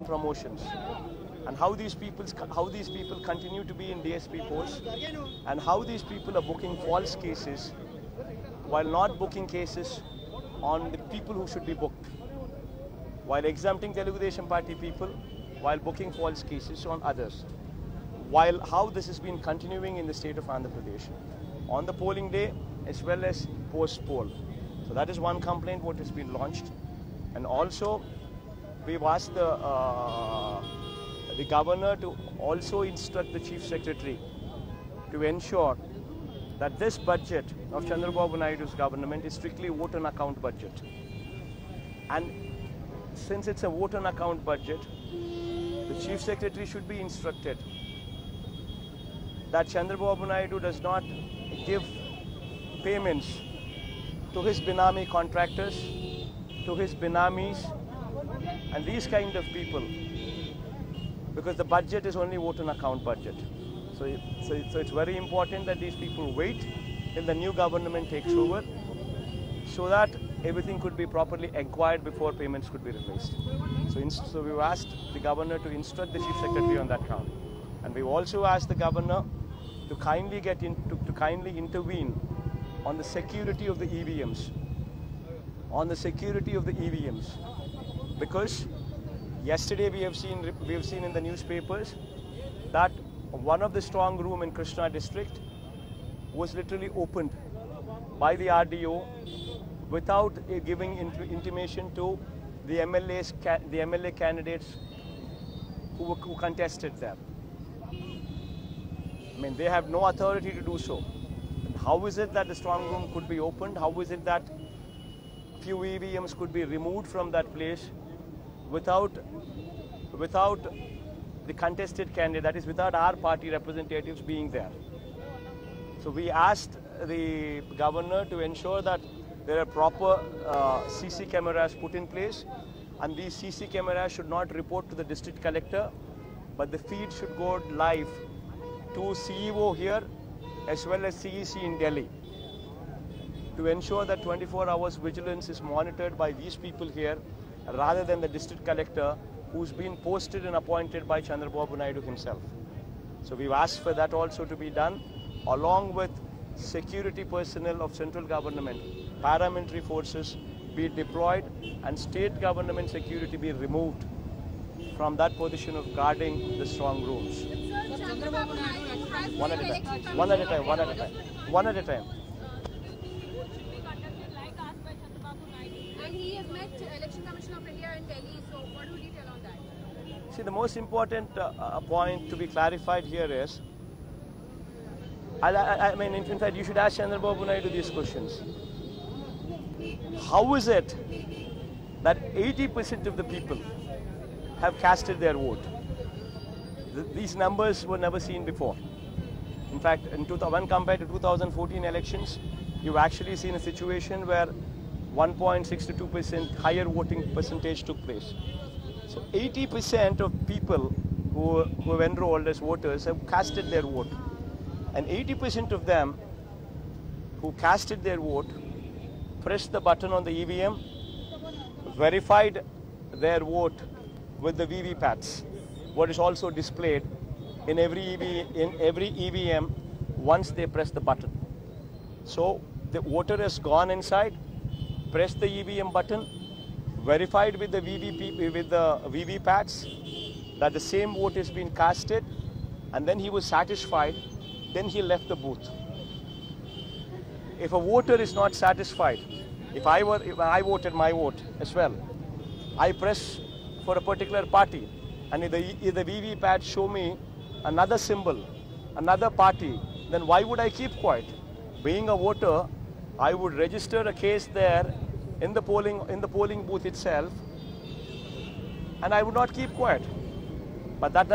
promotions, and how these people continue to be in DSP posts, and how these people are booking false cases while not booking cases on the people who should be booked, while exempting Telugu Desam Party people, while booking false cases on others, while how this has been continuing in the state of Andhra Pradesh on the polling day as well as post-poll. So that is one complaint what has been launched, and also we've asked the governor to also instruct the chief secretary to ensure that this budget of Chandrababu Naidu's government is strictly vote on account budget. And since it's a vote on account budget, the chief secretary should be instructed that Chandrababu Naidu does not give payments to his Benami contractors, to his Benamis, and these kind of people, because the budget is only vote on account budget. So it's very important that these people wait till the new government takes over, so that everything could be properly inquired before payments could be released. So we've asked the governor to instruct the chief secretary on that count, and we've also asked the governor to kindly intervene on the security of the EVMs, because yesterday we have seen in the newspapers that one of the strong room in Krishna district was literally opened by the RDO without giving intimation to the MLA candidates who contested there. I mean, they have no authority to do so. How is it that the strong room could be opened? How is it that few EVMs could be removed from that place without the contested candidate, that is without our party representatives being there? So we asked the governor to ensure that there are proper CC cameras put in place, and these CC cameras should not report to the district collector, but the feed should go live to CEO here as well as CEC in Delhi, to ensure that 24 hours vigilance is monitored by these people here rather than the district collector who's been posted and appointed by Chandrababu Naidu himself. So we've asked for that also to be done, along with security personnel of central government, paramilitary forces be deployed, and state government security be removed from that position of guarding the strong rooms. One at a time. And he has met Election Commission of India in Delhi, so what would you tell on that? See, the most important point to be clarified here is, I mean, in fact, you should ask Chandrababu Naidu these questions. How is it that 80% of the people have casted their vote? These numbers were never seen before. In fact, when compared to 2014 elections, you've actually seen a situation where 1.62% higher voting percentage took place. So 80% of people who have enrolled as voters have casted their vote. And 80% of them who casted their vote pressed the button on the EVM, verified their vote with the VVPATs, what is also displayed in every EVM once they press the button. So the voter has gone inside, pressed the EVM button, verified with the VVPATs that the same vote has been casted, and then he was satisfied, then he left the booth. If a voter is not satisfied, if I voted my vote as well, I press for a particular party, and if the VVPAT show me another symbol, another party, then why would I keep quiet? Being a voter, I would register a case there in the polling booth itself, and I would not keep quiet. But that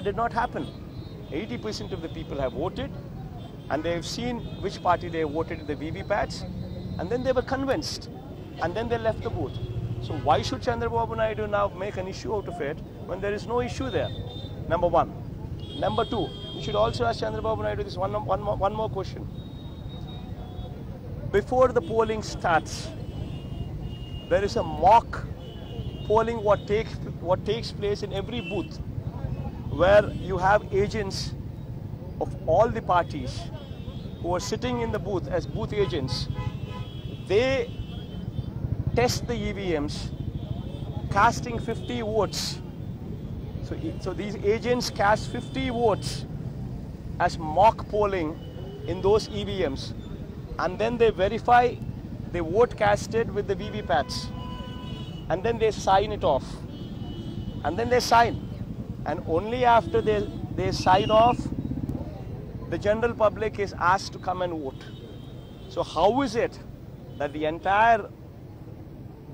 did not happen. 80% of the people have voted, and they have seen which party they voted in the VVPATs, and then they were convinced, and then they left the booth. So why should Chandrababu Naidu now make an issue out of it when there is no issue there? Number one. Number two, you should also ask Chandrababu Naidu this one more question. Before the polling starts, there is a mock polling what what takes place in every booth, where you have agents of all the parties who are sitting in the booth as booth agents. They test the EVMs, casting 50 votes. So these agents cast 50 votes as mock polling in those EVMs, and then they verify the vote casted with the VVPATs, and then they sign it off, and then they sign, and only after they sign off, the general public is asked to come and vote. So how is it that the entire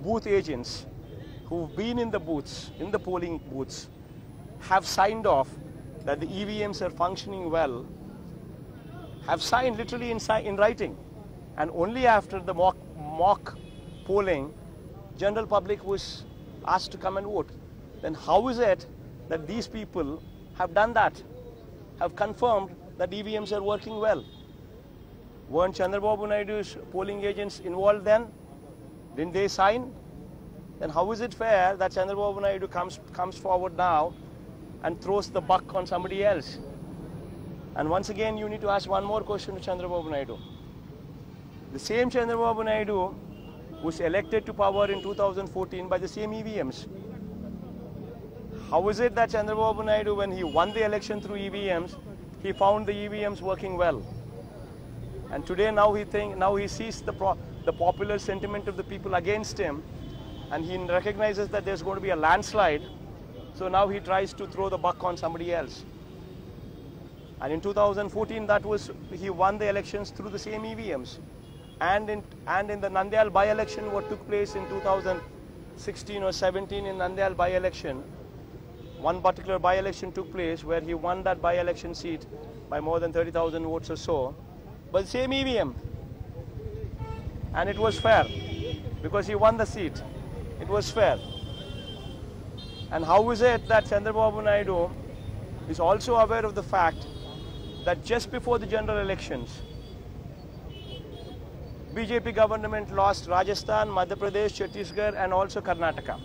booth agents who've been in the booths, in the polling booths, have signed off that the EVMs are functioning well, have signed literally in writing, and only after the mock polling, general public was asked to come and vote? Then how is it that these people have done that, have confirmed that EVMs are working well? Weren't Chandrababu Naidu's polling agents involved then? Didn't they sign? Then how is it fair that Chandrababu Naidu comes forward now and throws the buck on somebody else? And once again, you need to ask one more question to Chandrababu Naidu. The same Chandrababu Naidu was elected to power in 2014 by the same EVMs. How is it that Chandrababu Naidu, when he won the election through EVMs, he found the EVMs working well? And today now he sees the popular sentiment of the people against him, and he recognizes that there's going to be a landslide. So now he tries to throw the buck on somebody else. And in 2014, he won the elections through the same EVMs. And in the Nandyal by-election, what took place in 2016 or 17 in Nandyal by-election, one particular by-election took place where he won that by-election seat by more than 30,000 votes or so, but the same EVM. And it was fair because he won the seat. It was fair. And how is it that Chandrababu Naidu is also aware of the fact that just before the general elections, BJP government lost Rajasthan, Madhya Pradesh, Chhattisgarh and also Karnataka.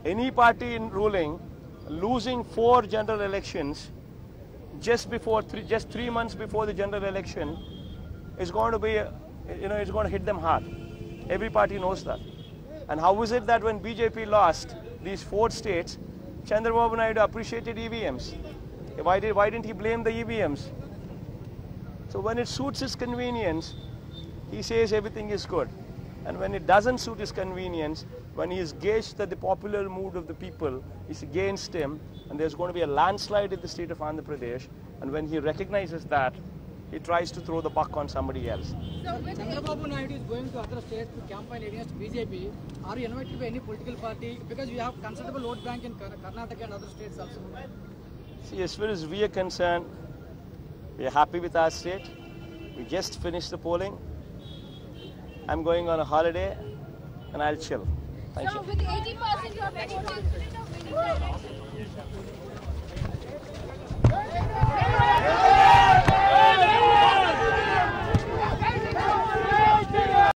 Any party in ruling losing 4 general elections just 3 months before the general election is going to be, it's going to hit them hard. Every party knows that. And how is it that when BJP lost these 4 states, Chandrababu Naidu appreciated EVMs? Why didn't he blame the EVMs? So when it suits his convenience, he says everything is good. And when it doesn't suit his convenience, when he is gauged that the popular mood of the people is against him, and there's going to be a landslide in the state of Andhra Pradesh, and when he recognizes that, he tries to throw the buck on somebody else. So Chandrababu Naidu is going to other states to campaign against BJP. Are you invited by any political party? Because we have considerable vote bank in Karnataka and other states also. See, as far as we are concerned, we are happy with our state. We just finished the polling. I'm going on a holiday and I'll chill. Thank you. So with 80% of the voting,